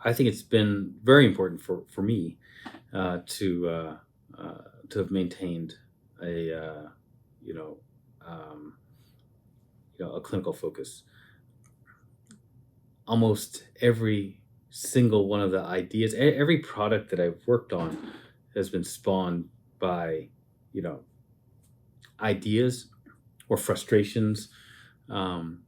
I think it's been very important for me to have maintained a you know um, a clinical focus. Almost every single one of the ideas, every product that I've worked on has been spawned by you know ideas or frustrations um,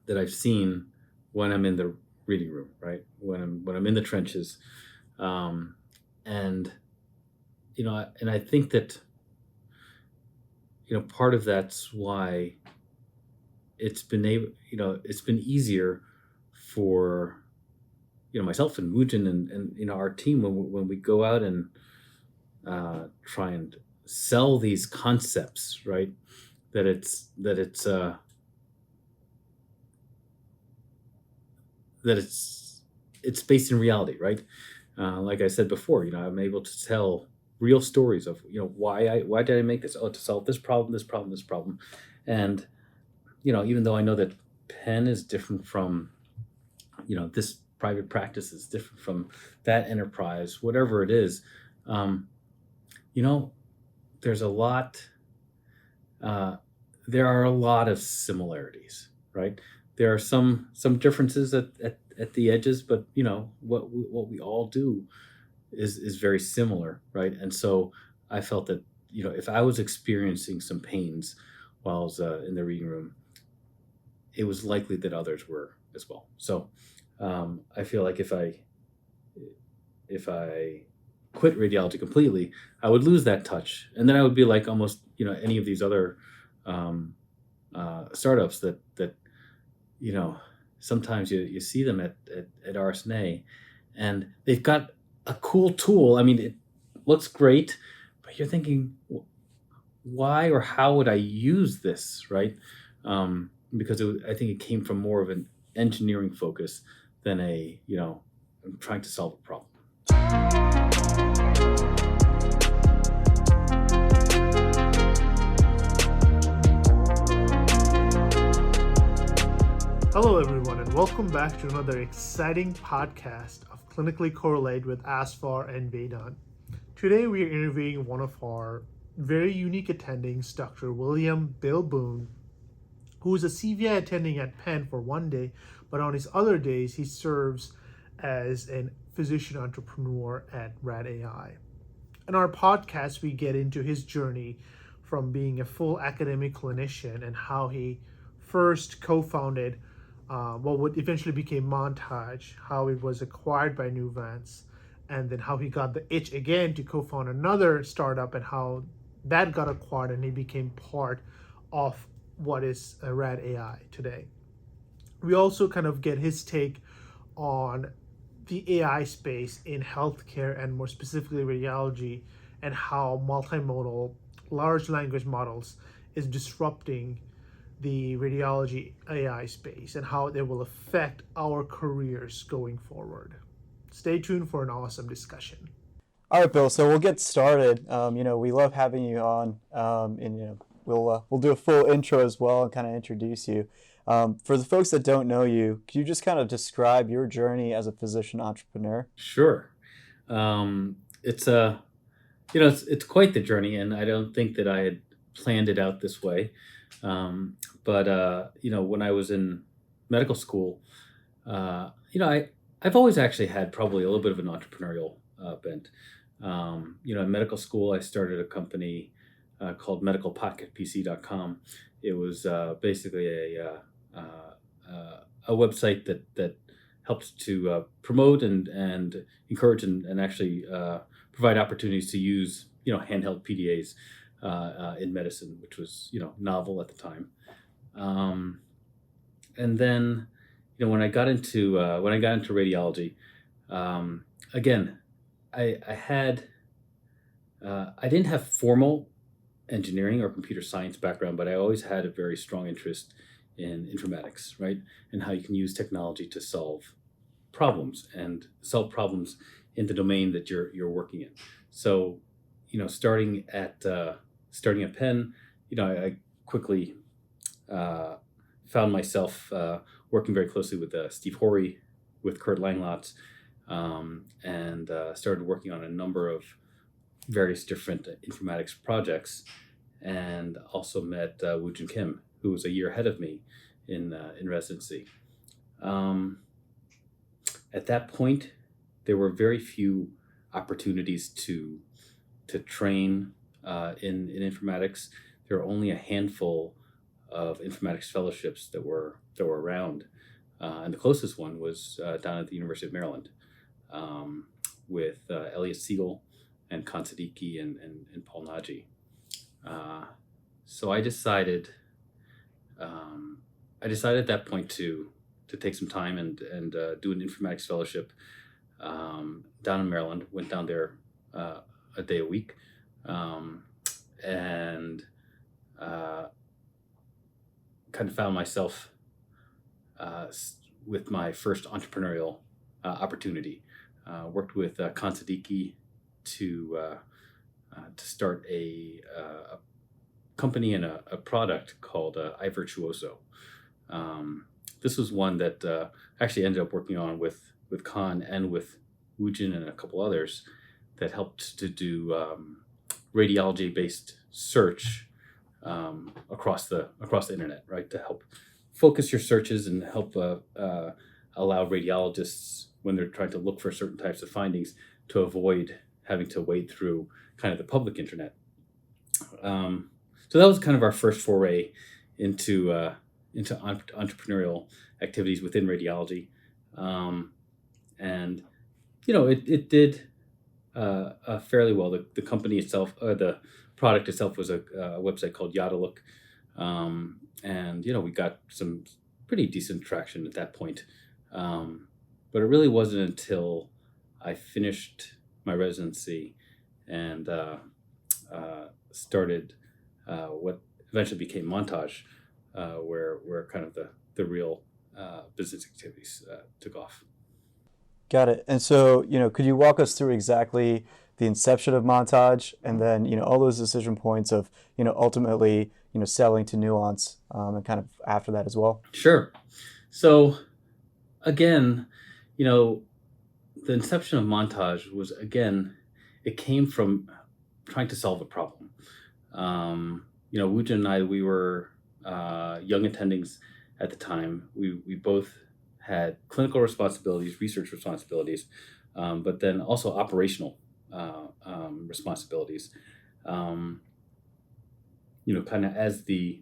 that I've seen when I'm in the reading room, right? When I'm in the trenches, um, and and I think that part of that's why it's been easier for myself and Wooten and our team when we go out and try and sell these concepts, right? That it's based in reality, right? Like I said before, I'm able to tell real stories of why did I make this? Oh, to solve this problem, this problem, this problem, and even though I know that Penn is different from this private practice is different from that enterprise, whatever it is, um, you know, there's a lot. Uh, there are a lot of similarities, right? There are some differences at the edges, but what we all do is very similar, right? And so I felt that if I was experiencing some pains while I was in the reading room, it was likely that others were as well. So I feel like if I quit radiology completely, I would lose that touch, and then I would be like almost any of these other um, startups that you know sometimes you see them at RSNA, and they've got a cool tool. I mean, it looks great, but you're thinking, why or how would I use this, right? Because I think it came from more of an engineering focus than I'm trying to solve a problem. Hello, everyone, and welcome back to another exciting podcast of Clinically Correlate with Azfar and Vedant. Today, we are interviewing one of our very unique attendings, Dr. William Bill Boonn, who is a CVI attending at Penn for one day, but on his other days, he serves as a physician entrepreneur at Rad AI. In our podcast, we get into his journey from being a full academic clinician and how he first co-founded what would eventually become Montage, how it was acquired by Nuvance, and then how he got the itch again to co-found another startup and how that got acquired and he became part of what is Rad AI today. We also kind of get his take on the AI space in healthcare and more specifically radiology and how multimodal large language models is disrupting the radiology AI space and how they will affect our careers going forward. Stay tuned for an awesome discussion. All right, Bill. So we'll get started. We love having you on, and we'll do a full intro as well and kind of introduce you. For the folks that don't know you, can you just kind of describe your journey as a physician entrepreneur? Sure. It's quite the journey, and I don't think that I had planned it out this way. But when I was in medical school, I've always actually had probably a little bit of an entrepreneurial bent. In medical school, I started a company called medicalpocketpc.com. It was basically a website that helped to promote and encourage and actually provide opportunities to use handheld PDAs in medicine, which was novel at the time. And then when I got into radiology, again, I didn't have formal engineering or computer science background, but I always had a very strong interest in informatics, right? And how you can use technology to solve problems in the domain that you're working in. So, starting at Penn, I quickly found myself working very closely with Steve Horry with Kurt Langlotz, and started working on a number of various different informatics projects, and also met Woojin Kim, who was a year ahead of me in residency. At that point, there were very few opportunities to train in informatics. There were only a handful of informatics fellowships that were around, and the closest one was down at the University of Maryland, with Elliot Siegel and Khan Siddiqui and Paul Naji. So I decided at that point to take some time and do an informatics fellowship down in Maryland. Went down there a day a week, and kind of found myself with my first entrepreneurial opportunity. Worked with Khan Siddiqui to start a company and a product called iVirtuoso. This was one that actually ended up working on with Khan and with Woojin and a couple others, that helped to do radiology-based search across the internet, right? To help focus your searches and help allow radiologists, when they're trying to look for certain types of findings, to avoid having to wade through kind of the public internet. So that was kind of our first foray into entrepreneurial activities within radiology, and it did fairly well. The company itself, the product itself, was a website called Yadalook, and we got some pretty decent traction at that point. But it really wasn't until I finished my residency and started what eventually became Montage, where kind of the real business activities took off. Got it. And so, could you walk us through exactly the inception of Montage, and then, all those decision points of, ultimately, selling to Nuance, and kind of after that as well? Sure. So, again, the inception of Montage was, it came from trying to solve a problem. Woojin and I, we were young attendings at the time. We both had clinical responsibilities, research responsibilities, but then also operational responsibilities. Kind of as the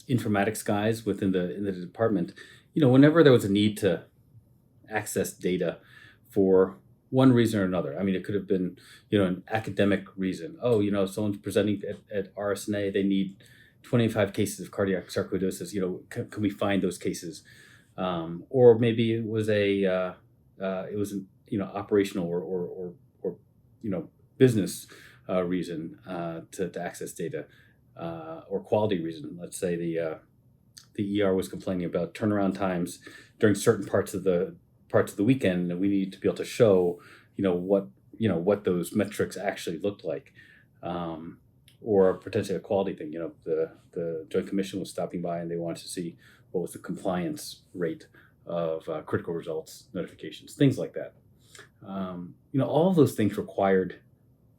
informatics guys within the department, whenever there was a need to access data for one reason or another. I mean, it could have been, an academic reason. Oh, someone's presenting at RSNA, they need 25 cases of cardiac sarcoidosis. Can we find those cases? Or maybe it was an operational or business reason to access data, or quality reason. Let's say the ER was complaining about turnaround times during certain parts of the weekend, and we need to be able to show what those metrics actually looked like, or potentially a quality thing. The Joint Commission was stopping by and they wanted to see what was the compliance rate of critical results notifications, things like that. All of those things required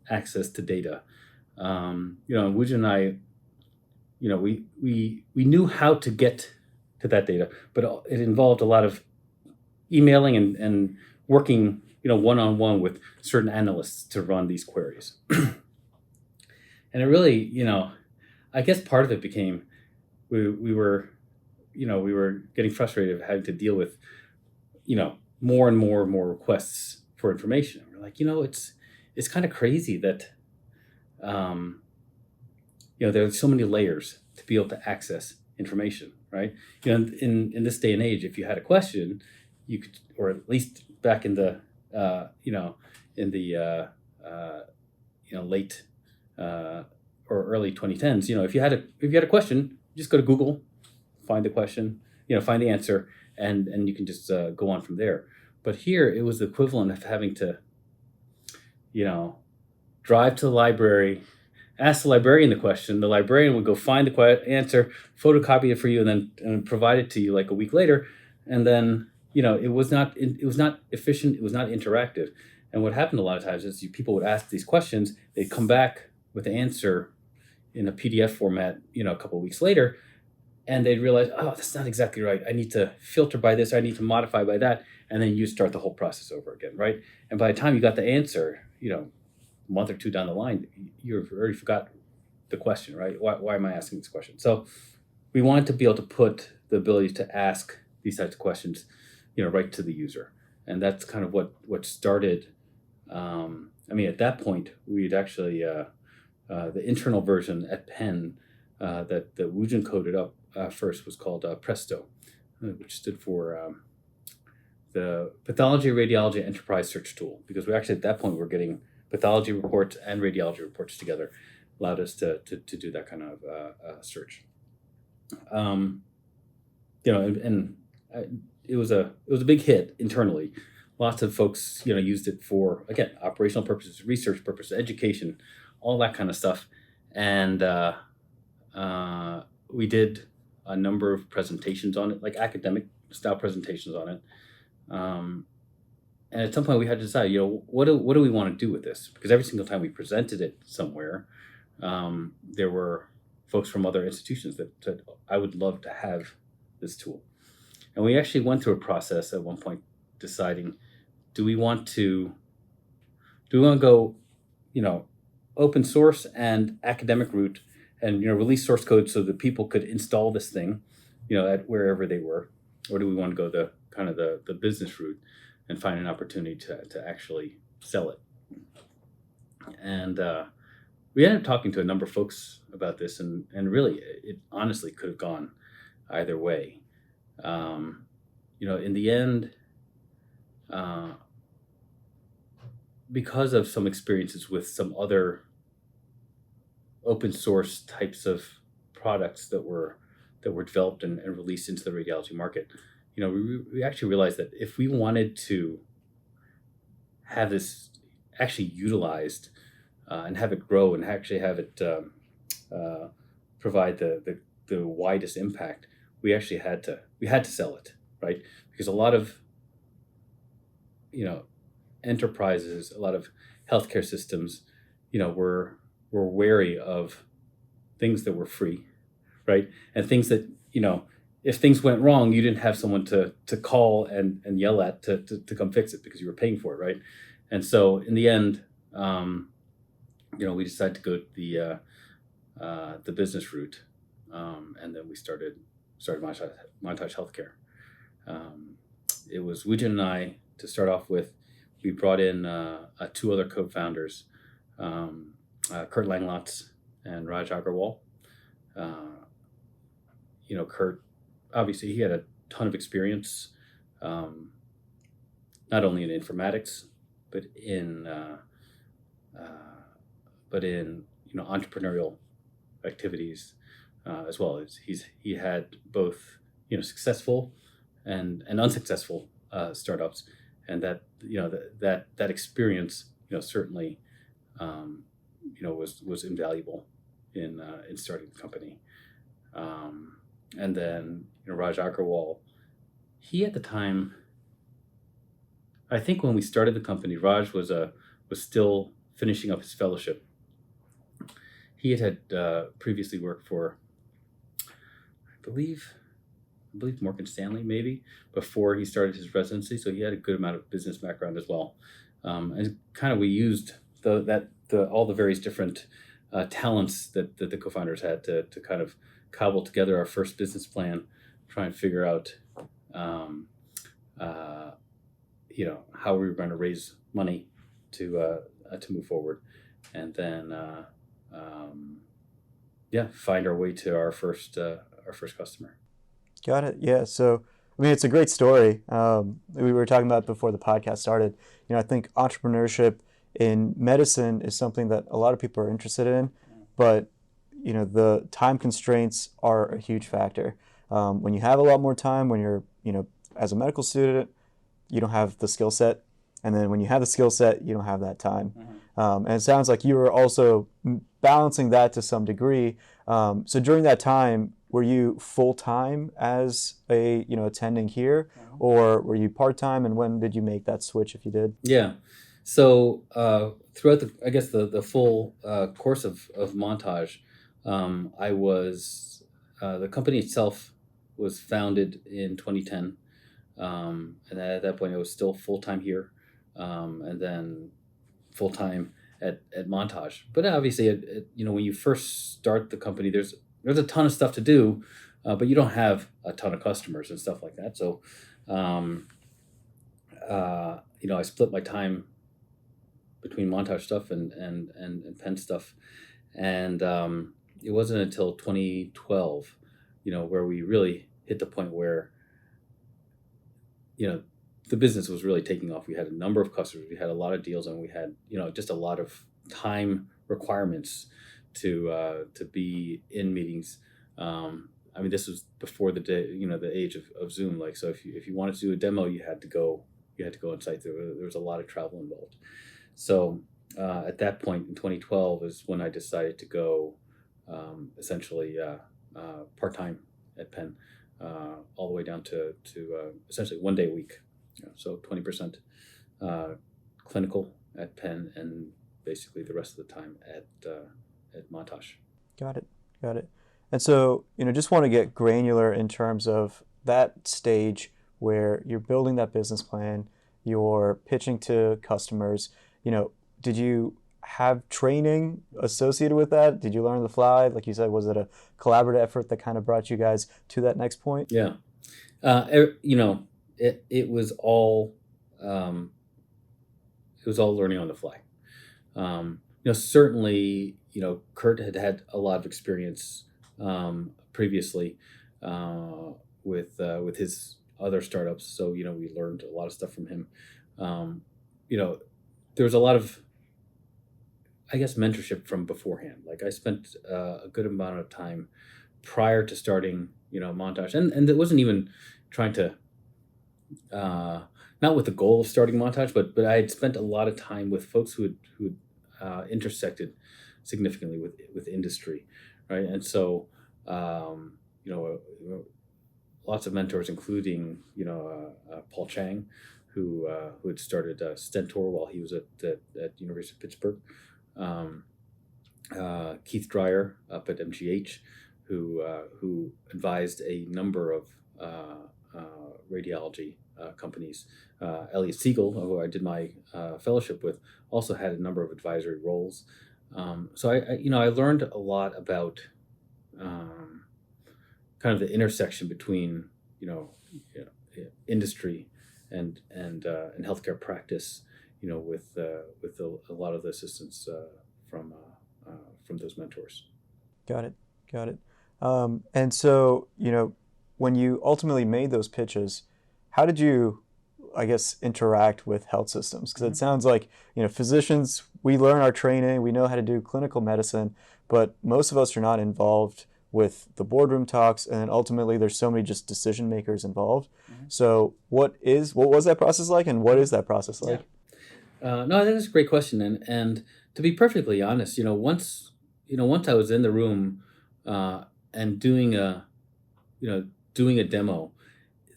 access to data. Woojin and I, we knew how to get to that data, but it involved a lot of emailing and working, one-on-one with certain analysts to run these queries. And it really, I guess part of it became we were getting frustrated of having to deal with, more and more requests for information. We're like, it's kind of crazy that, there are so many layers to be able to access information, right? In this day and age, if you had a question, you could, or at least back in the, late or early 2010s, if you had a question, you just go to Google, find the question, find the answer, and you can just go on from there. But here it was the equivalent of having to, drive to the library, ask the librarian the question. The librarian would go find the answer, photocopy it for you, and then provide it to you like a week later. And then, it was not efficient. It was not interactive. And what happened a lot of times is people would ask these questions. They'd come back with the answer in a PDF format, a couple of weeks later, and they'd realize, oh, that's not exactly right. I need to filter by this. I need to modify by that. And then you start the whole process over again, right? And by the time you got the answer, a month or two down the line, you've already forgot the question, right? Why am I asking this question? So we wanted to be able to put the ability to ask these types of questions, right to the user. And that's kind of what started. At that point, we'd actually, the internal version at Penn that Woojin coded up first was called Presto, which stood for the Pathology Radiology Enterprise Search Tool, because we actually at that point were getting pathology reports and radiology reports together, allowed us to do that kind of search. It was a big hit internally. Lots of folks used it for, again, operational purposes, research purposes, education, all that kind of stuff. And we did a number of presentations on it, like academic style presentations on it. And at some point we had to decide, what do we want to do with this? Because every single time we presented it somewhere, there were folks from other institutions that said, I would love to have this tool. And we actually went through a process at one point deciding, do we want to go, open source and academic route and, release source code so that people could install this thing, at wherever they were? Or do we want to go the kind of the business route and find an opportunity to actually sell it? And we ended up talking to a number of folks about this, and really, it honestly could have gone either way. In the end, because of some experiences with some other open source types of products that were developed and released into the radiology market, we actually realized that if we wanted to have this actually utilized and have it grow and actually have it provide the widest impact, we actually had to sell it, right? Because a lot of enterprises, a lot of healthcare systems, were wary of things that were free, right? And things that, if things went wrong, you didn't have someone to call and yell at to come fix it because you were paying for it, right? And so in the end, we decided to go the business route, and then we started Montage Healthcare. It was Woojin and I to start off with. We brought in two other co-founders, Kurt Langlotz and Raj Agarwal. Kurt, obviously, he had a ton of experience, not only in informatics, but in entrepreneurial activities as well. He had both successful and unsuccessful startups, and that that experience certainly was invaluable in starting the company. And then Raj Agarwal, he at the time, I think when we started the company, Raj was still finishing up his fellowship. He had previously worked for, I believe Morgan Stanley, maybe, before he started his residency. So he had a good amount of business background as well. And kind of we used all the various different talents that the co-founders had to kind of cobble together our first business plan, try and figure out how we were going to raise money to move forward, and then find our way to our first customer. Got it. Yeah. So, it's a great story. We were talking about it before the podcast started. I think entrepreneurship in medicine is something that a lot of people are interested in, but the time constraints are a huge factor. When you have a lot more time, when you're, as a medical student, you don't have the skill set. And then when you have the skill set, you don't have that time. Mm-hmm. And it sounds like you were also balancing that to some degree. So during that time, were you full-time as a, attending here, or were you part-time, and when did you make that switch if you did? Yeah. So throughout the full course of Montage, I was the company itself was founded in 2010, and at that point I was still full time here, and then full time at Montage. But obviously, when you first start the company, there's a ton of stuff to do, but you don't have a ton of customers and stuff like that. So, I split my time between Montage stuff and pen stuff, and it wasn't until 2012, where we really hit the point where, the business was really taking off. We had a number of customers, we had a lot of deals, and we had, just a lot of time requirements to be in meetings. This was before the day, the age of Zoom. Like, so if you wanted to do a demo, you had to go on site. There was a lot of travel involved. So at that point in 2012 is when I decided to go essentially part-time at Penn, all the way down to essentially 1 day a week. So 20% clinical at Penn, and basically the rest of the time at Montage. Got it. And so, just want to get granular in terms of that stage where you're building that business plan, you're pitching to customers. Did you have training associated with that? Did you learn on the fly? Like you said, was it a collaborative effort that kind of brought you guys to that next point? Yeah. It was all learning on the fly. Certainly, Kurt had a lot of experience previously with his other startups. So, we learned a lot of stuff from him. There was a lot of, I guess, mentorship from beforehand. Like, I spent a good amount of time prior to starting, Montage, and it wasn't even trying to, not with the goal of starting Montage, but I had spent a lot of time with folks who had intersected significantly with industry, right? And so, lots of mentors, including Paul Chang, who had started Stentor while he was at University of Pittsburgh. Keith Dreyer up at MGH, who advised a number of radiology companies. Elliot Siegel, who I did my fellowship with, also had a number of advisory roles. So I learned a lot about kind of the intersection between industry and healthcare practice, with a lot of the assistance from those mentors. Got it. And so, when you ultimately made those pitches, how did you, I guess, interact with health systems? Because it sounds like, physicians, we learn our training, we know how to do clinical medicine, but most of us are not involved with the boardroom talks, and ultimately there's so many just decision makers involved. So what was that process like, and what is that process like? No, I think that's a great question, and to be perfectly honest, once I was in the room and doing a demo,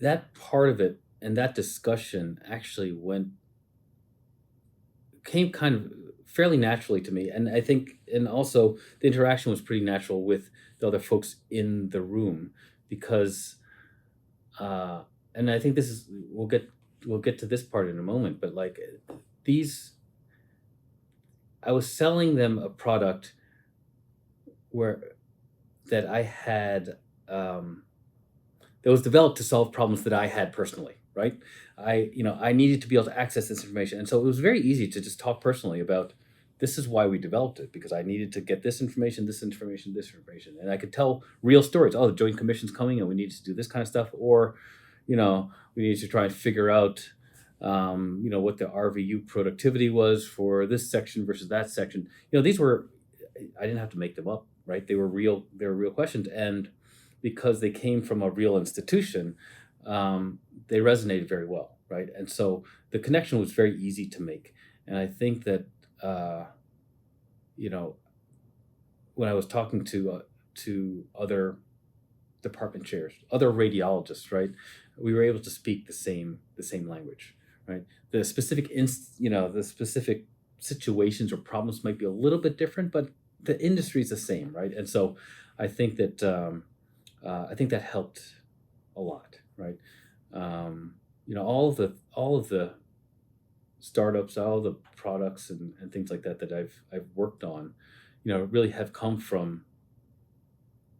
that part of it and that discussion actually came kind of fairly naturally to me, and I think, and also the interaction was pretty natural with the other folks in the room, because and I think this is, we'll get to this part in a moment, but like, I was selling them a product that I had that was developed to solve problems that I had personally, right? I needed to be able to access this information, and so it was very easy to just talk personally about, this is why we developed it, because I needed to get this information, and I could tell real stories. Oh, the Joint Commission's coming, and we need to do this kind of stuff, or we need to try and figure out what the RVU productivity was for this section versus that section. These were, I didn't have to make them up, right? They were real questions, and because they came from a real institution, they resonated very well, right? And so the connection was very easy to make. And I think that when I was talking to other department chairs, other radiologists, right? We were able to speak the same language, right? The specific the specific situations or problems might be a little bit different, but the industry is the same, right? And so I think that helped a lot, right? All of the startups, all the products and things like that I've worked on, really have come from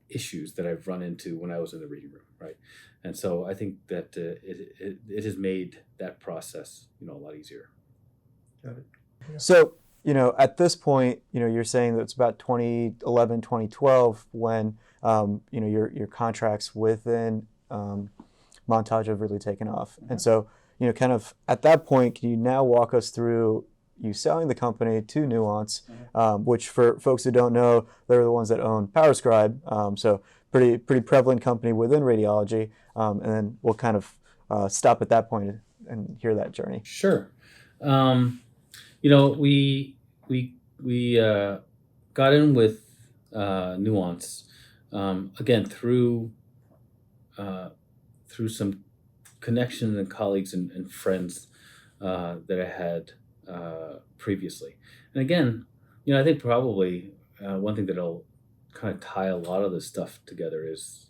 issues that I've run into when I was in the reading room, right? And so I think that it has made that process, a lot easier. Got it. So, at this point, you're saying that it's about 2011, 2012 when, your contracts within Montage have really taken off. Mm-hmm. And so, kind of at that point, can you now walk us through you selling the company to Nuance, mm-hmm. Which for folks who don't know, they're the ones that own PowerScribe. So pretty prevalent company within radiology. And then we'll kind of stop at that point and hear that journey. Sure. We got in with Nuance again through some connections and colleagues and friends that I had previously. And again, I think probably one thing that'll kind of tie a lot of this stuff together is,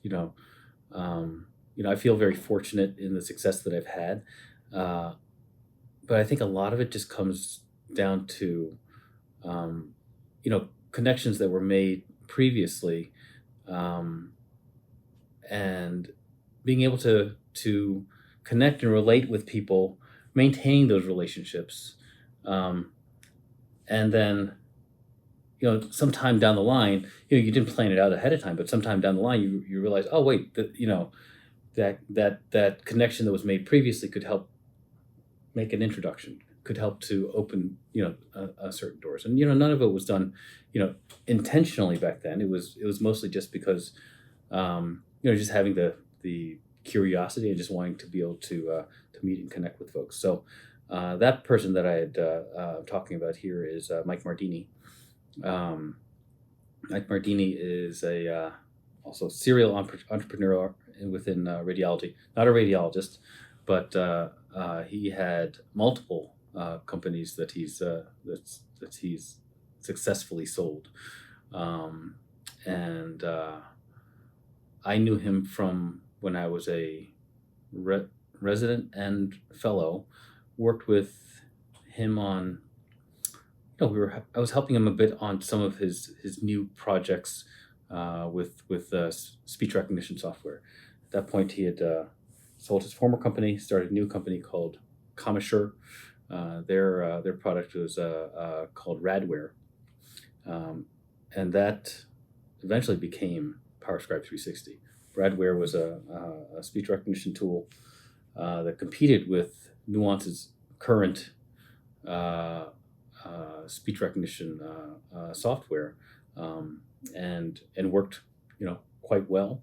I feel very fortunate in the success that I've had, but I think a lot of it just comes down to, connections that were made previously, and being able to connect and relate with people, maintain those relationships, and then, sometime down the line, you didn't plan it out ahead of time, but sometime down the line, you realize, oh wait, that connection that was made previously could help make an introduction, could help to open, certain doors. And, none of it was done, intentionally back then. It was mostly just because, just having the curiosity and just wanting to be able to meet and connect with folks. So that person that I had talking about here is Mike Mardini. Mike Mardini is a also serial entrepreneur within radiology. Not a radiologist, but he had multiple companies that he's successfully sold, and I knew him from when I was a resident and fellow. Worked with him on, I was helping him a bit on some of his new projects with speech recognition software. At that point, he had sold his former company, started a new company called Commissure. Their product was called Radware, and that eventually became PowerScribe 360. Radware was a speech recognition tool that competed with Nuance's current speech recognition software, and worked quite well,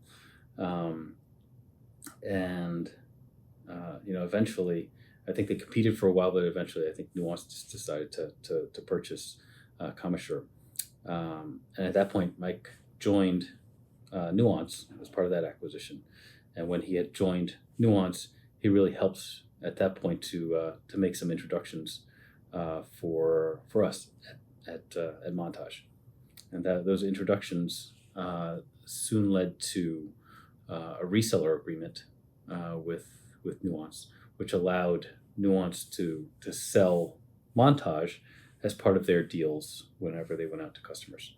and eventually I think they competed for a while, but eventually I think Nuance just decided to purchase Commissure, and at that point Mike joined Nuance as part of that acquisition, and when he had joined Nuance, he really helped at that point to make some introductions for us at Montage, and those introductions soon led to a reseller agreement with Nuance, which allowed Nuance to sell Montage as part of their deals whenever they went out to customers.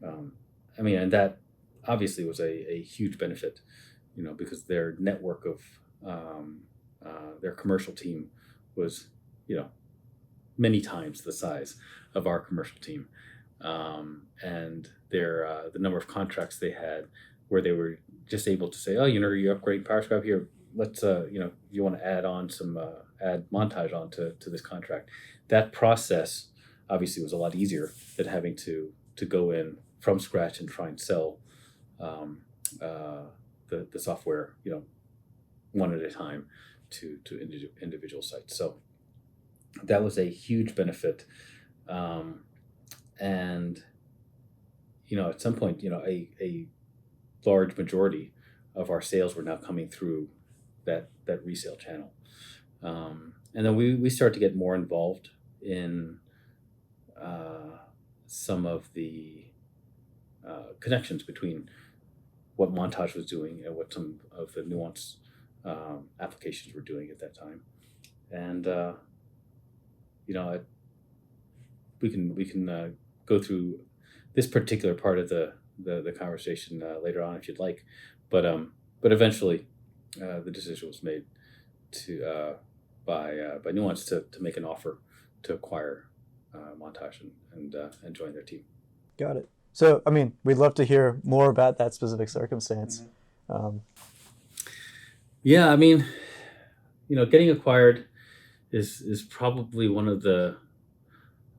And that obviously was a huge benefit, because their network of their commercial team was, many times the size of our commercial team, and the number of contracts they had, where they were just able to say, oh, you're upgrading PowerScribe here. Let's, you want to add on add Montage onto this contract. That process obviously was a lot easier than having to go in from scratch and try and sell the software, one at a time to individual sites. So that was a huge benefit. And, at some point, a large majority of our sales were now coming through that resale channel. And then we started to get more involved in some of the connections between what Montage was doing and what some of the nuance applications were doing at that time. And we can go through this particular part of the conversation later on if you'd like, but eventually the decision was made to by Nuance to make an offer to acquire Montage and join their team. Got it. So, I mean, we'd love to hear more about that specific circumstance. Yeah, I mean, getting acquired is probably one of the.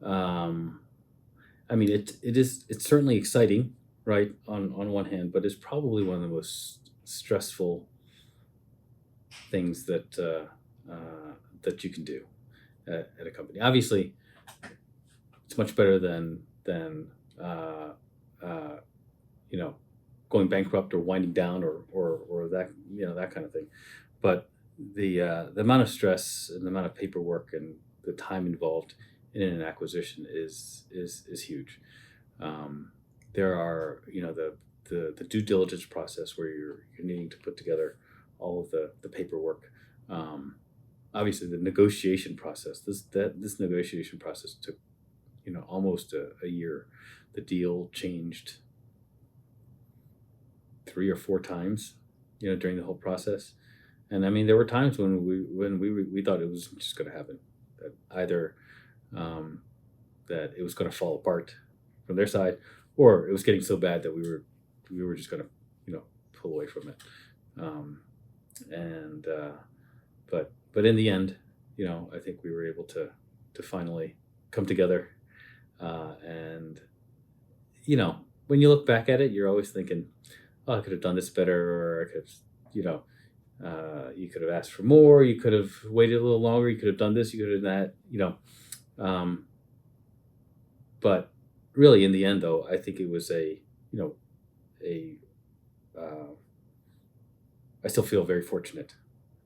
I mean, it's certainly exciting, right? On one hand, but it's probably one of the most stressful things that you can do at a company. Obviously, it's much better than going bankrupt or winding down or that that kind of thing. But the amount of stress and the amount of paperwork and the time involved in an acquisition is huge. There are the due diligence process where you're needing to put together all of the paperwork. Obviously, the negotiation process. This negotiation process took almost a year. The deal changed 3 or 4 times, during the whole process. And I mean, there were times when we thought it was just going to happen, that either that it was going to fall apart from their side, or it was getting so bad that we were just going to pull away from it. But in the end, I think we were able to finally come together. And when you look back at it, you're always thinking, oh, I could have done this better, or I could have, you could have asked for more, you could have waited a little longer, you could have done this, you could have done that, but really in the end, though, I think it was I still feel very fortunate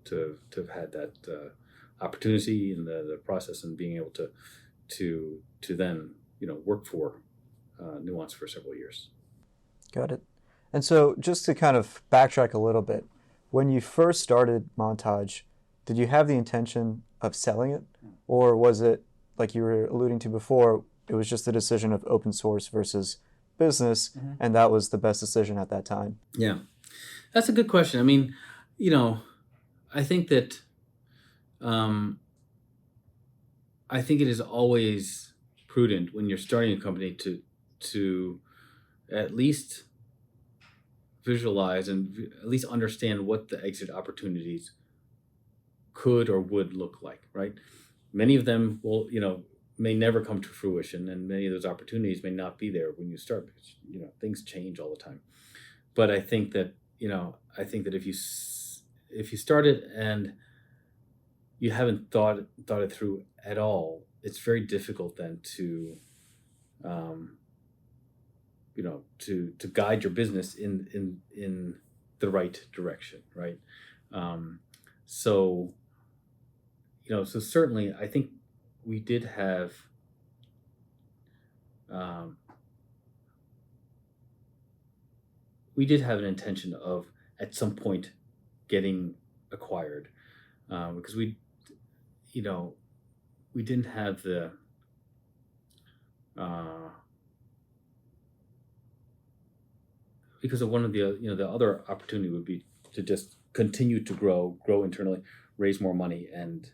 to have had that opportunity in the process, and being able to then work for Nuance for several years. Got it. And so just to kind of backtrack a little bit, when you first started Montage, did you have the intention of selling it? Or was it, like you were alluding to before, it was just a decision of open source versus business, and that was the best decision at that time? Yeah, that's a good question. I mean, I think that I think it is always prudent when you're starting a company to at least visualize and at least understand what the exit opportunities could or would look like, right? Many of them will, may never come to fruition, and many of those opportunities may not be there when you start, because things change all the time. But I think that if you start it and you haven't thought it through at all, it's very difficult then to to guide your business in the right direction, right? So certainly I think we did have an intention of at some point getting acquired, because we didn't have the because of one of the the other opportunity would be to just continue to grow internally, raise more money, and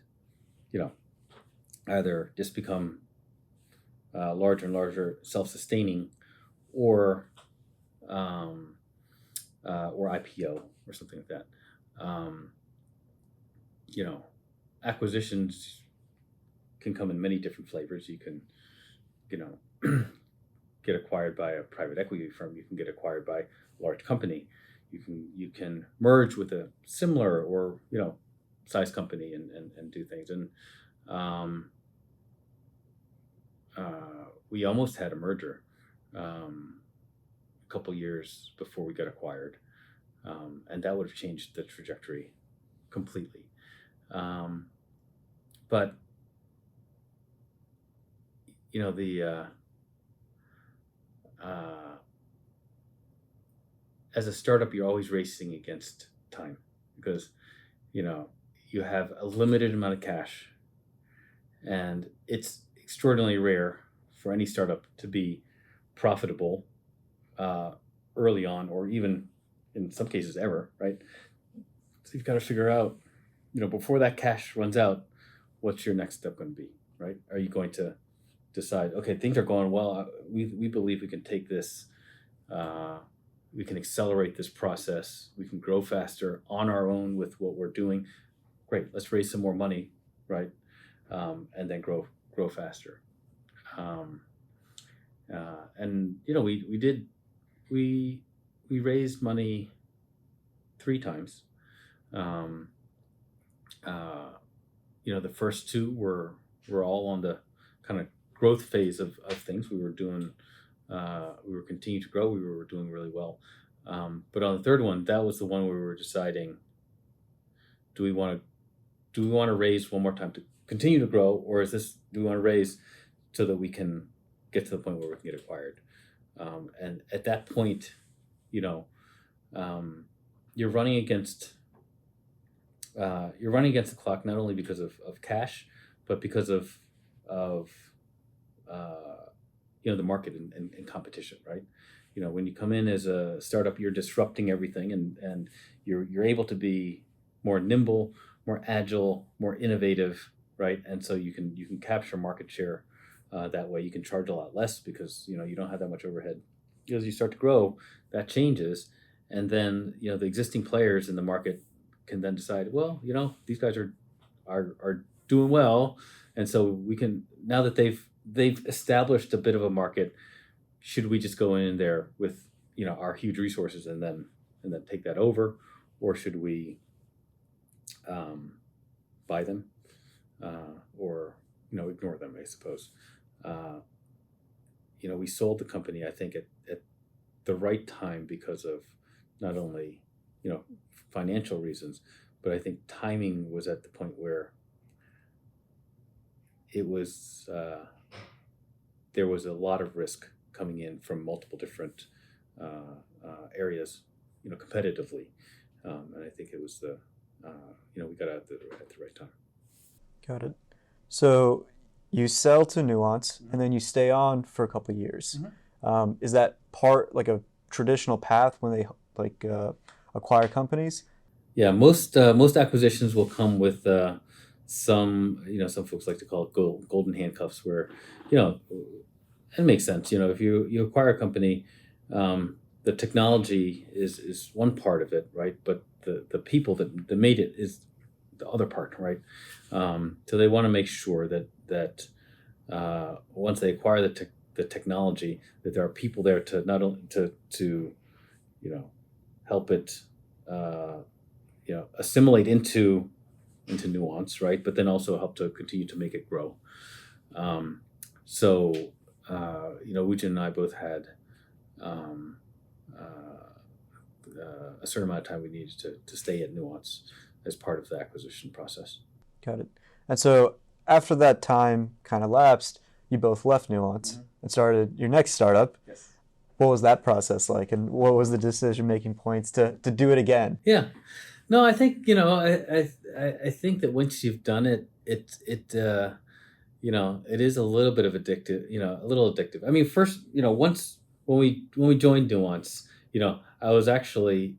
either just become larger and larger, self-sustaining, or IPO or something like that. Acquisitions can come in many different flavors. You can get acquired by a private equity firm. You can get acquired by a large company. You can merge with a similar or size company and do things. And we almost had a merger a couple years before we got acquired. and that would have changed the trajectory completely. But the as a startup, you're always racing against time because you have a limited amount of cash, and it's extraordinarily rare for any startup to be profitable early on, or even in some cases ever, right? So you've got to figure out, before that cash runs out, what's your next step going to be, right? Are you going to decide, okay, things are going well, we believe we can take this, we can accelerate this process, we can grow faster on our own with what we're doing. Great, let's raise some more money, right? And then grow faster. And we raised money 3 times. The first 2 were all on the kind of growth phase of things. We were continuing to grow. We were doing really well. But on the third one, that was the one where we were deciding, do we want to raise one more time to continue to grow, or do we want to raise so that we can get to the point where we can get acquired? And at that point, you're running against the clock, not only because of cash, but because of the market and competition, right? When you come in as a startup, you're disrupting everything, and you're able to be more nimble, more agile, more innovative, right? And so you can capture market share that way. You can charge a lot less because you don't have that much overhead. As you start to grow, that changes, and then the existing players in the market can then decide, well, these guys are doing well, and so we can, now that they've established a bit of a market, should we just go in there with our huge resources and then take that over, or should we buy them or ignore them, I suppose. We sold the company, I think, at the right time because of not only financial reasons, but I think timing was at the point where it was there was a lot of risk coming in from multiple different areas, competitively, and I think it was we got out at the right time. Got it. So you sell to Nuance, and then you stay on for a couple of years. Is that part like a traditional path when they acquire companies? Yeah, most acquisitions will come with some folks like to call it golden handcuffs, where it makes sense. If you acquire a company, the technology is one part of it, right? But the people that made it is the other part, right? So they want to make sure that once they acquire the technology, that there are people there to not only to help it assimilate into Nuance, right? But then also help to continue to make it grow. So Wujin and I both had a certain amount of time we needed to stay at Nuance as part of the acquisition process. Got it. And so after that time kind of lapsed, you both left Nuance and started your next startup. Yes. What was that process like, and what was the decision-making points to do it again? Yeah. No, I think I think that once you've done it, it is a little bit of addictive, a little addictive. I mean, first, once when we joined Nuance, I was actually,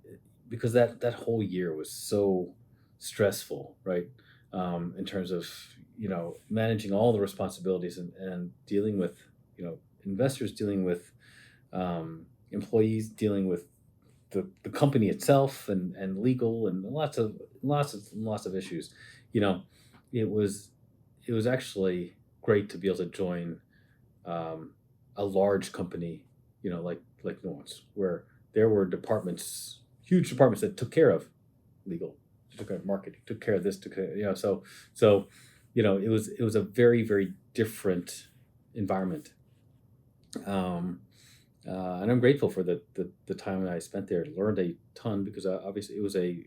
because that whole year was so stressful, right? In terms of managing all the responsibilities and dealing with investors, dealing with employees, dealing with the company itself, and legal, and lots of issues. It was actually great to be able to join a large company, like Nuance, where there were departments, huge departments that took care of legal, took care of marketing, took care of this, so it was a very, very different environment. and I'm grateful for the time that I spent there. Learned a ton because obviously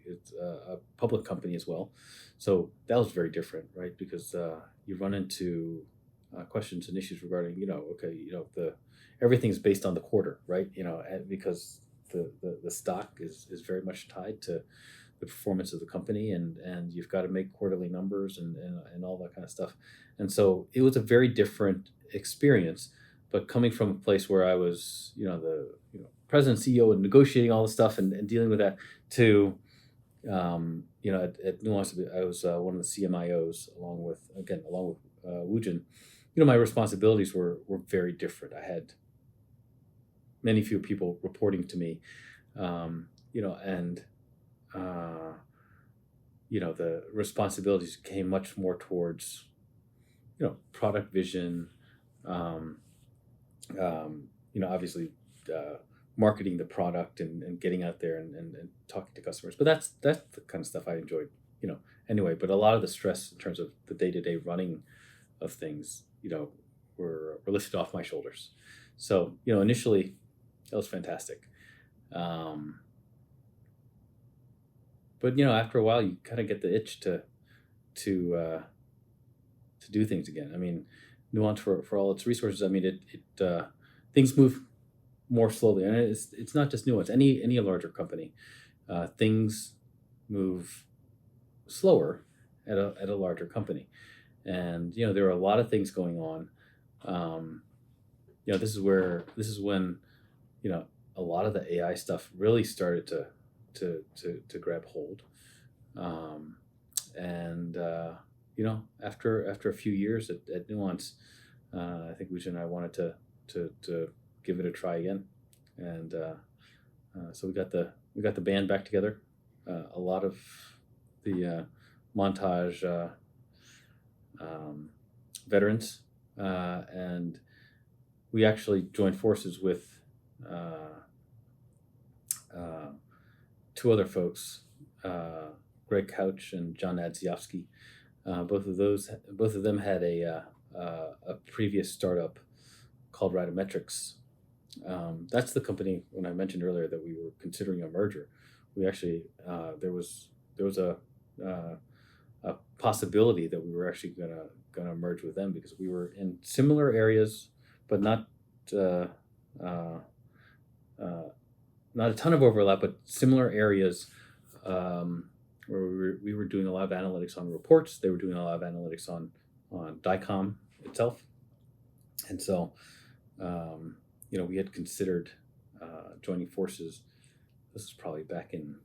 it's a public company as well, so that was very different, right? Because you run into questions and issues regarding okay, the everything's based on the quarter, right? And because the stock is very much tied to the performance of the company, and you've got to make quarterly numbers and all that kind of stuff, and so it was a very different experience. But coming from a place where I was, the president, CEO, and negotiating all the stuff and dealing with that, to, at Nuance, I was one of the CMIOs along with Woojin. My responsibilities were very different. I had many fewer people reporting to me, and the responsibilities came much more towards, product vision. Obviously, marketing the product and getting out there and talking to customers. But that's the kind of stuff I enjoyed, anyway. But a lot of the stress in terms of the day-to-day running of things, were lifted off my shoulders. So, initially, that was fantastic. But after a while, you kind of get the itch to do things again. I mean, Nuance, for all its resources, I mean, it things move more slowly, and it's not just Nuance. Any larger company, things move slower at a larger company, and there are a lot of things going on. This is when a lot of the AI stuff really started to grab hold, and after a few years at Nuance, I think Wujin and I wanted to give it a try again, and so we got the band back together. A lot of the Montage veterans, and we actually joined forces with two other folks, Greg Couch and John Nadziowski. Both of them had a previous startup called Radiometrics. That's the company when I mentioned earlier that we were considering a merger. We actually there was a possibility that we were actually gonna merge with them because we were in similar areas, but not a ton of overlap, but similar areas. Where we were doing a lot of analytics on reports. They were doing a lot of analytics on DICOM itself. And so, we had considered joining forces. This is probably back in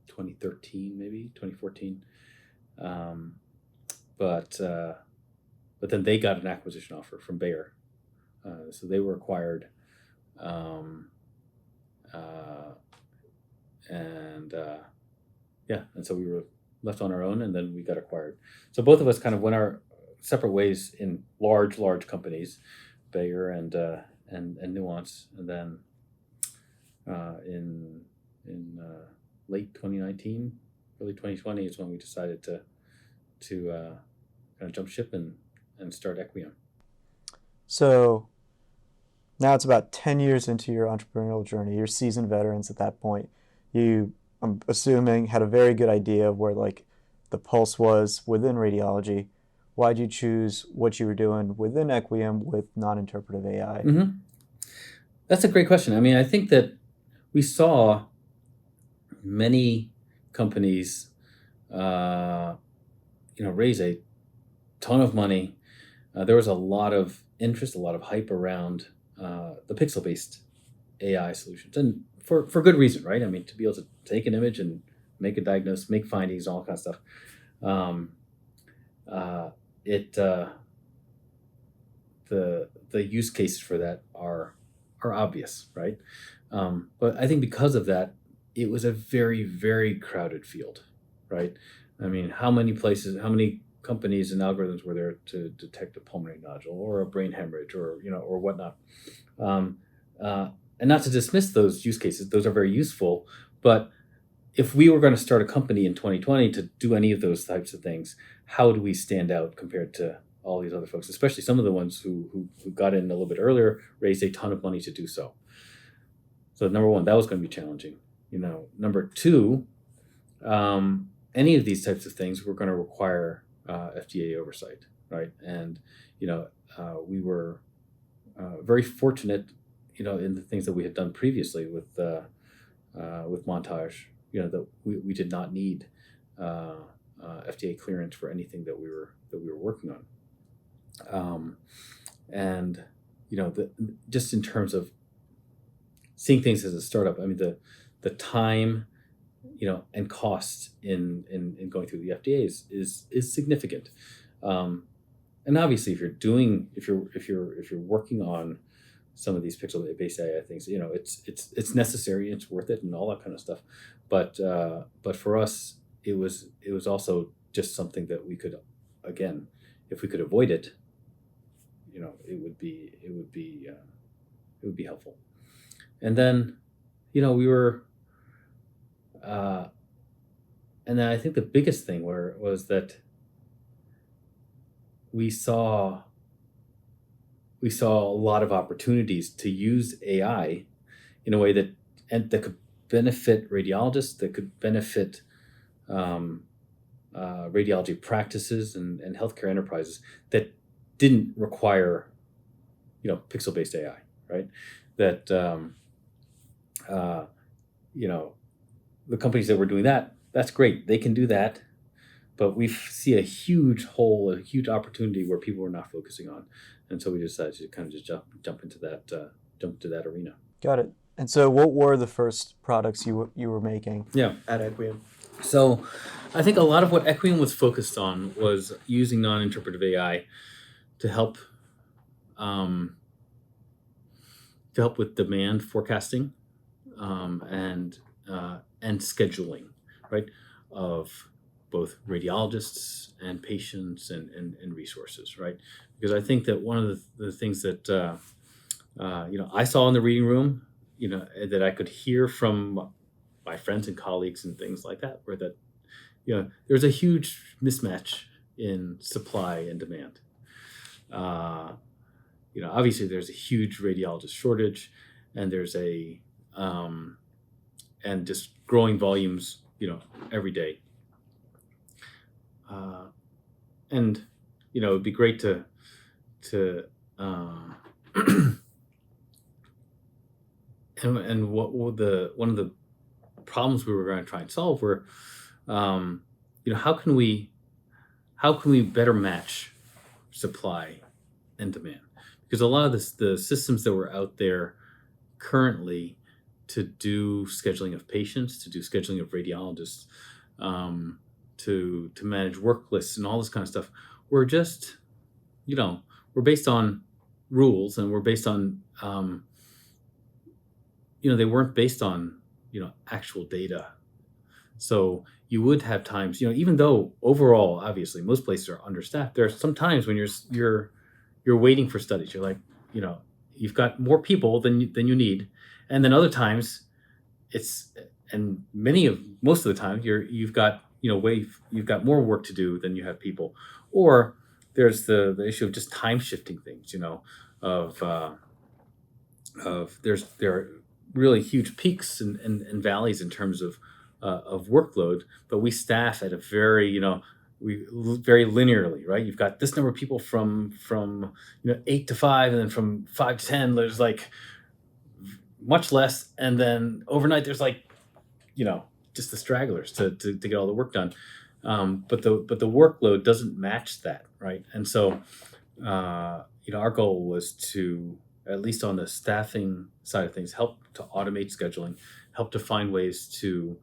2013, maybe 2014. But then they got an acquisition offer from Bayer. So they were acquired. And so we were left on our own, and then we got acquired. So both of us kind of went our separate ways in large companies, Bayer and Nuance, and then in late 2019, early 2020 is when we decided to kind of jump ship and start Equium. So now it's about 10 years into your entrepreneurial journey. You're seasoned veterans at that point. You, I'm assuming, had a very good idea of where the pulse was within radiology. Why'd you choose what you were doing within Equium with non-interpretive AI? Mm-hmm. That's a great question. I mean, I think that we saw many companies, raise a ton of money. There was a lot of interest, a lot of hype around the pixel-based AI solutions, and for good reason, right? I mean, to be able to take an image and make a diagnosis, make findings, all kind of stuff. The use cases for that are obvious, right? But I think because of that, it was a very, very crowded field, right? I mean, how many companies and algorithms were there to detect a pulmonary nodule or a brain hemorrhage or whatnot? And not to dismiss those use cases; those are very useful. But if we were going to start a company in 2020 to do any of those types of things, how do we stand out compared to all these other folks, especially some of the ones who got in a little bit earlier, raised a ton of money to do so. So number one, that was going to be challenging. Number two, any of these types of things were going to require FDA oversight, right? And we were very fortunate, in the things that we had done previously with Montage, that we did not need FDA clearance for anything that we were working on. And just in terms of seeing things as a startup, I mean the time, and cost in going through the FDA is significant. And obviously, if you're working on some of these pixel-based AI things, it's necessary, it's worth it, and all that kind of stuff. But for us, it was also just something that we could, again, if we could avoid it, it would be helpful. And then, we were, and then I think the biggest thing was that we saw a lot of opportunities to use AI in a way that could benefit radiologists, that could benefit radiology practices and healthcare enterprises that didn't require, pixel-based AI, right? That the companies that were doing that's great. They can do that, but we see a huge hole, a huge opportunity where people are not focusing on, and so we decided to kind of just jump into that arena. Got it. And so, what were the first products you were making? Yeah. At Equium. So, I think a lot of what Equium was focused on was using non-interpretive AI to help with demand forecasting and scheduling, right, of both radiologists and patients and resources, right? Because I think that one of the things that I saw in the reading room, that I could hear from my friends and colleagues and things like that, were that there's a huge mismatch in supply and demand. Obviously there's a huge radiologist shortage, and there's and just growing volumes, every day. And it'd be great to and what one of the problems we were going to try and solve were, how can we better match supply and demand? Because a lot of the systems that were out there currently to do scheduling of patients, to do scheduling of radiologists, to manage work lists and all this kind of stuff, we're just, we're based on rules, and we're based on, they weren't based on, actual data. So you would have times, even though overall, obviously, most places are understaffed, there are some times when you're waiting for studies. You're like, you've got more people than you need, and then other times, most of the time, you've got more work to do than you have people, or there's the issue of just time shifting things. There are really huge peaks and valleys in terms of workload, but we staff at a very very linearly, right? You've got this number of people from 8 to 5, and then from 5 to 10 there's like much less, and then overnight there's like just the stragglers to get all the work done, but the workload doesn't match that, right? And so our goal was to, at least on the staffing side of things, help to automate scheduling, help to find ways to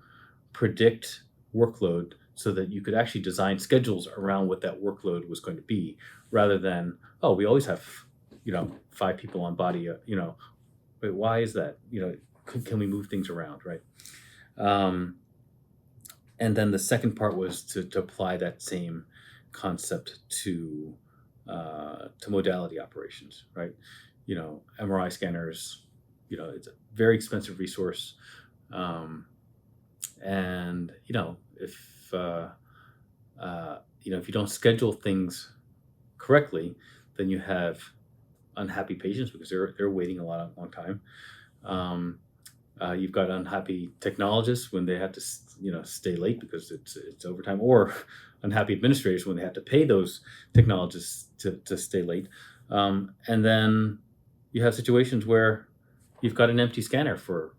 predict workload so that you could actually design schedules around what that workload was going to be, rather than, we always have 5 people on body, but why is that? Can we move things around, right? And then the second part was to apply that same concept to modality operations, right? MRI scanners, it's a very expensive resource, and if you don't schedule things correctly, then you have unhappy patients because they're waiting a long time. You've got unhappy technologists when they have to stay late because it's overtime, or unhappy administrators when they have to pay those technologists to stay late. And then you have situations where you've got an empty scanner for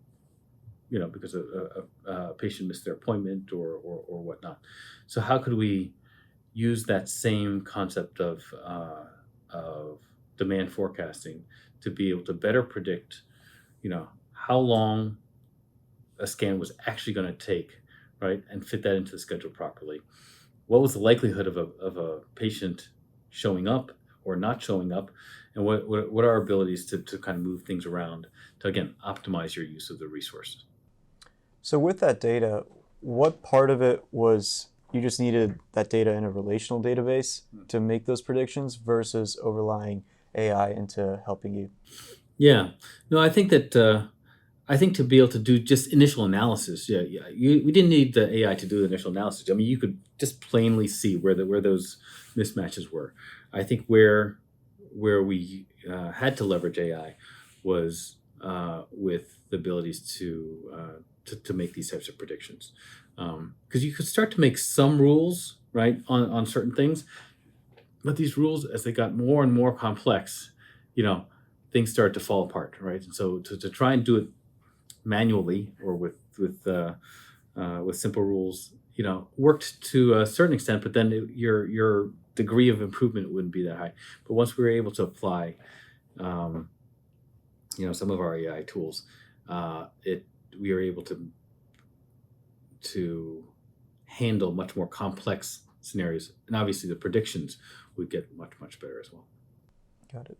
because a patient missed their appointment or whatnot. So how could we use that same concept of demand forecasting to be able to better predict, how long a scan was actually going to take, right, and fit that into the schedule properly? What was the likelihood of a patient showing up or not showing up, and what are our abilities to kind of move things around to, again, optimize your use of the resources? So with that data, what part of it was you just needed that data in a relational database to make those predictions versus overlying AI into helping you? Yeah, no, I think that I think to be able to do just initial analysis, we didn't need the AI to do the initial analysis. I mean, you could just plainly see where those mismatches were. I think where we had to leverage AI was with the abilities to make these types of predictions, because you could start to make some rules, right, on certain things, but these rules, as they got more and more complex, things start to fall apart, right? And so to try and do it manually or with simple rules, worked to a certain extent, but then your degree of improvement wouldn't be that high. But once we were able to apply, some of our AI tools, we are able to handle much more complex scenarios, and obviously the predictions would get much better as well. Got it.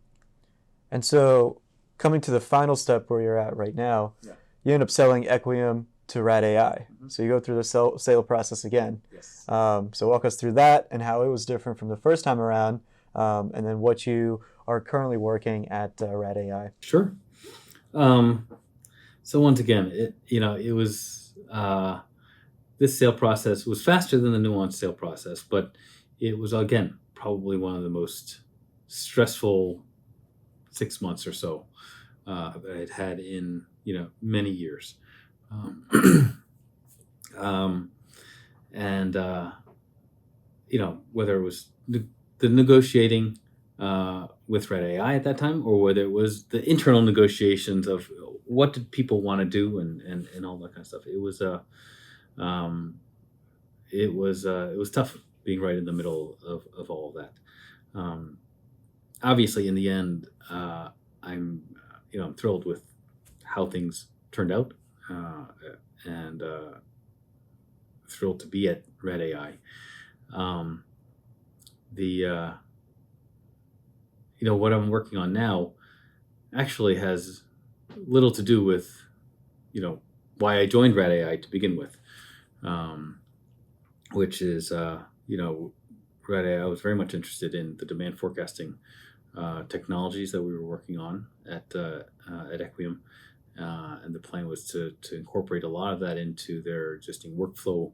And so, coming to the final step where you're at right now, you end up selling Equium to Rad AI. Mm-hmm. So you go through the sale process again. Yes. So walk us through that and how it was different from the first time around, and then what you are currently working at Rad AI. Sure. So once again, it was this sale process was faster than the nuanced sale process, but it was, again, probably one of the most stressful 6 months or so that I'd had in many years. And whether it was the negotiating with Rad AI at that time, or whether it was the internal negotiations of what did people want to do and all that kind of stuff. It was tough being right in the middle of all of that. Obviously, in the end, I'm thrilled with how things turned out, and thrilled to be at Rad AI. What I'm working on now actually has little to do with why I joined Rad AI to begin with, which is Rad AI. I was very much interested in the demand forecasting technologies that we were working on at Equium, and the plan was to incorporate a lot of that into their existing workflow,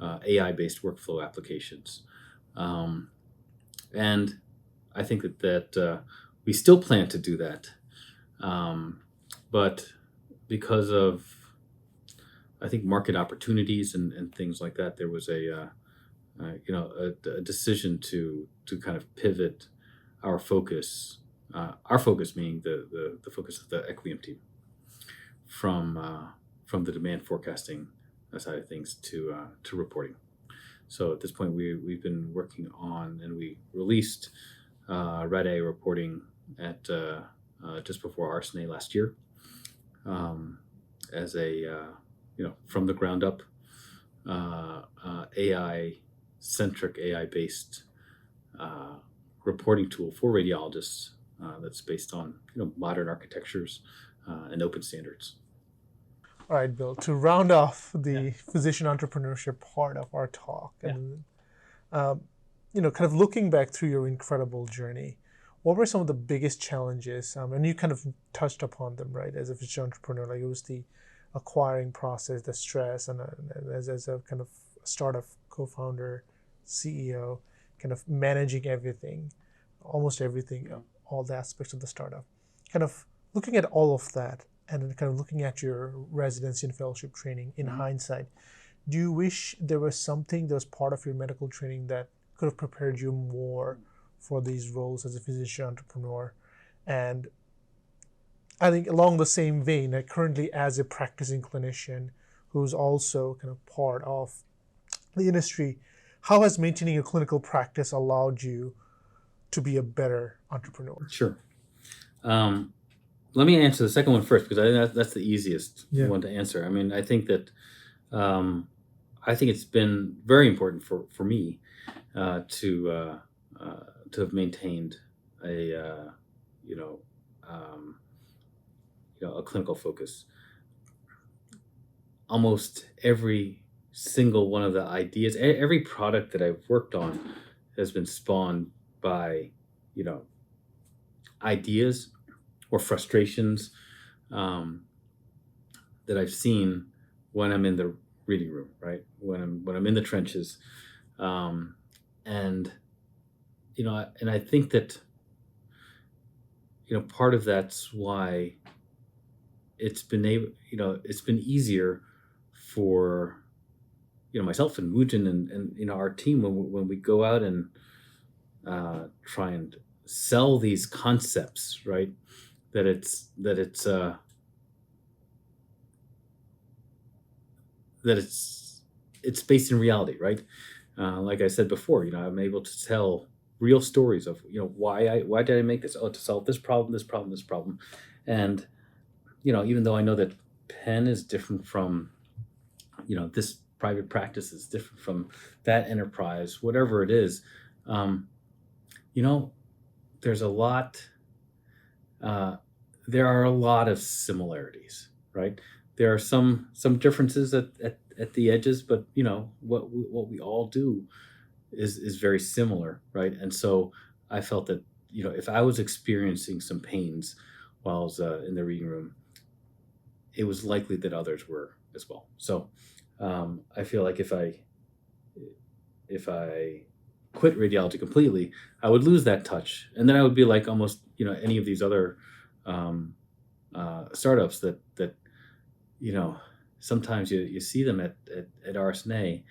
AI-based workflow applications, and I think that we still plan to do that, but because of, I think, market opportunities and things like that, there was a decision to kind of pivot our focus being the focus of the Equium team from the demand forecasting side of things to reporting. So at this point, we've been working on, and we released Rad AI reporting at just before RSNA last year, as a from the ground up AI-centric, AI-based reporting tool for radiologists that's based on modern architectures and open standards. All right, Bill, to round off the physician entrepreneurship part of our talk, and kind of looking back through your incredible journey, what were some of the biggest challenges? And you kind of touched upon them, right? As a physician entrepreneur, like it was the acquiring process, the stress, and as a kind of startup co-founder, CEO, kind of managing everything. almost everything, all the aspects of the startup. Kind of looking at all of that and then kind of looking at your residency and fellowship training in hindsight, do you wish there was something that was part of your medical training that could have prepared you more for these roles as a physician entrepreneur? And I think along the same vein, currently as a practicing clinician who's also kind of part of the industry, how has maintaining your clinical practice allowed you to be a better entrepreneur? Sure. Let me answer the second one first, because I think that's the easiest Yeah. one to answer. I mean, I think that I think it's been very important for me to have maintained a a clinical focus. Almost every single one of the ideas, every product that I've worked on has been spawned by, ideas or frustrations that I've seen when I'm in the reading room, right? When I'm in the trenches, and I think that part of that's why it's been easier for myself and Wooten and our team when we go out and try and sell these concepts, right? That it's based in reality, right? Like I said before, I'm able to tell real stories of why did I make this? Oh, to solve this problem, this problem, this problem, and even though I know that Penn is different from this private practice is different from that enterprise, whatever it is, there's a lot. There are a lot of similarities, right? There are some differences at the edges, but what we all do is very similar, right? And so I felt that if I was experiencing some pains while I was in the reading room, it was likely that others were as well. So I feel like if I quit radiology completely, I would lose that touch, and then I would be like almost any of these other startups that sometimes you see them at RSNA,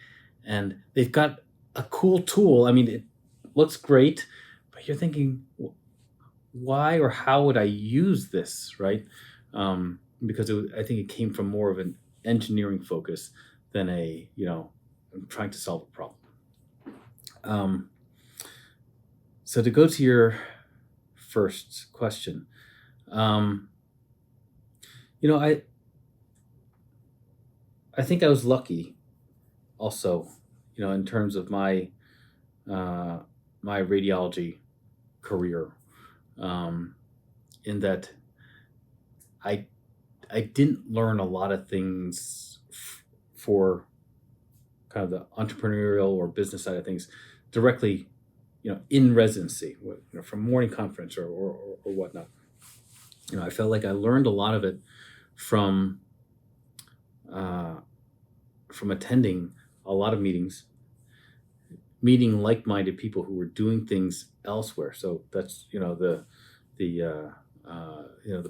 and they've got a cool tool. I mean, it looks great, but you're thinking, why or how would I use this, right? Because I think it came from more of an engineering focus than I'm trying to solve a problem. So to go to your first question, I think I was lucky also, in terms of my my radiology career, in that I didn't learn a lot of things for kind of the entrepreneurial or business side of things directly, in residency, from morning conference or whatnot. I felt like I learned a lot of it from attending a lot of meetings, meeting like-minded people who were doing things elsewhere. So that's the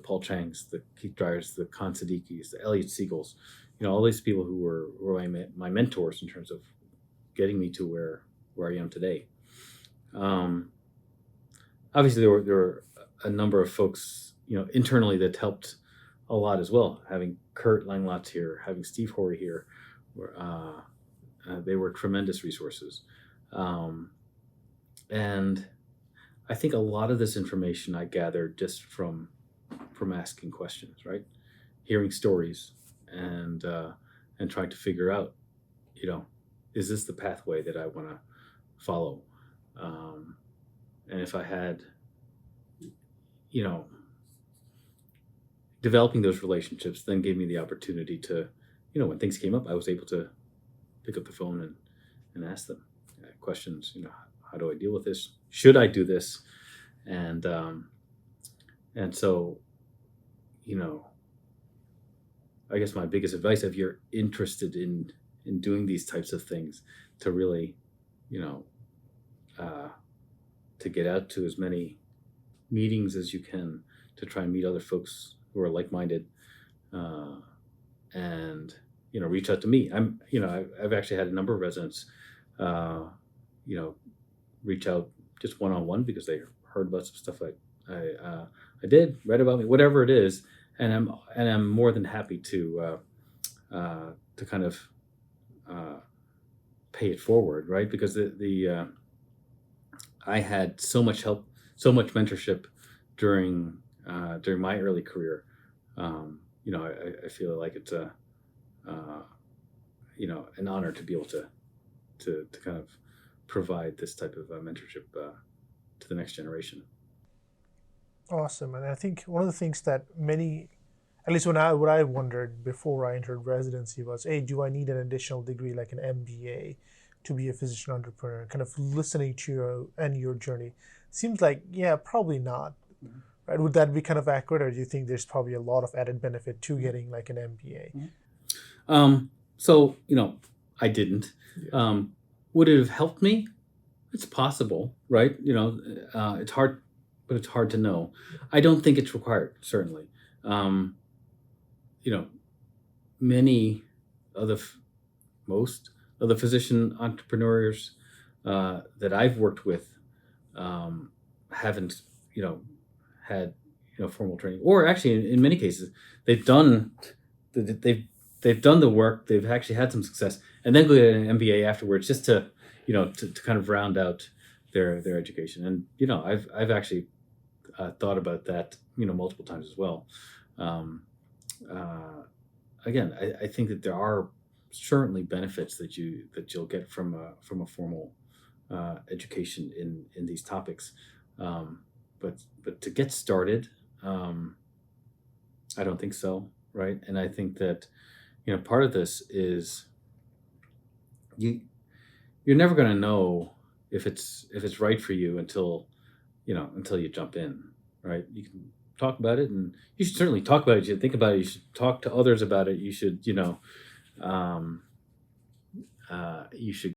Paul Changs, the Keith Dryers, the Khan Siddiquis, the Elliot Siegels, all these people who were my mentors in terms of getting me to where I am today. Obviously, there were a number of folks, internally that helped a lot as well. Having Kurt Langlotz here, having Steve Horry here, they were tremendous resources. And I think a lot of this information I gathered just from asking questions, right? Hearing stories and trying to figure out, is this the pathway that I want to follow? And if I had, developing those relationships then gave me the opportunity to, when things came up, I was able to pick up the phone and ask them questions. How do I deal with this? Should I do this? And so, I guess my biggest advice, if you're interested in doing these types of things, to really, get out to as many meetings as you can to try and meet other folks who are like-minded, and reach out to me. I've actually had a number of residents reach out just one-on-one because they heard about some stuff I did, read about me, whatever it is, and I'm more than happy to kind of pay it forward, right? Because I had so much help, so much mentorship during my early career. I feel like it's an honor to be able to kind of provide this type of mentorship to the next generation. Awesome. And I think one of the things that many, at least what I wondered before I entered residency was, hey, do I need an additional degree like an MBA to be a physician entrepreneur? Kind of listening to you and your journey, seems like, yeah, probably not. Right? Would that be kind of accurate, or do you think there's probably a lot of added benefit to getting like an MBA? So I didn't. Would it have helped me? It's possible, right? It's hard, but it's hard to know. I don't think it's required, certainly. Many of most of the physician entrepreneurs that I've worked with haven't, had formal training, or actually in many cases they've done the work, they've actually had some success, and then go get an MBA afterwards just to kind of round out their education. And I've actually thought about that multiple times as well. Again, I think that there are certainly benefits that you'll get from a formal education in these topics, but to get started, I don't think so, right? And I think that part of this is you're never going to know if it's right for you until you jump in, right? You can talk about it, and you should certainly talk about it. You should think about it. You should talk to others about it. You should you should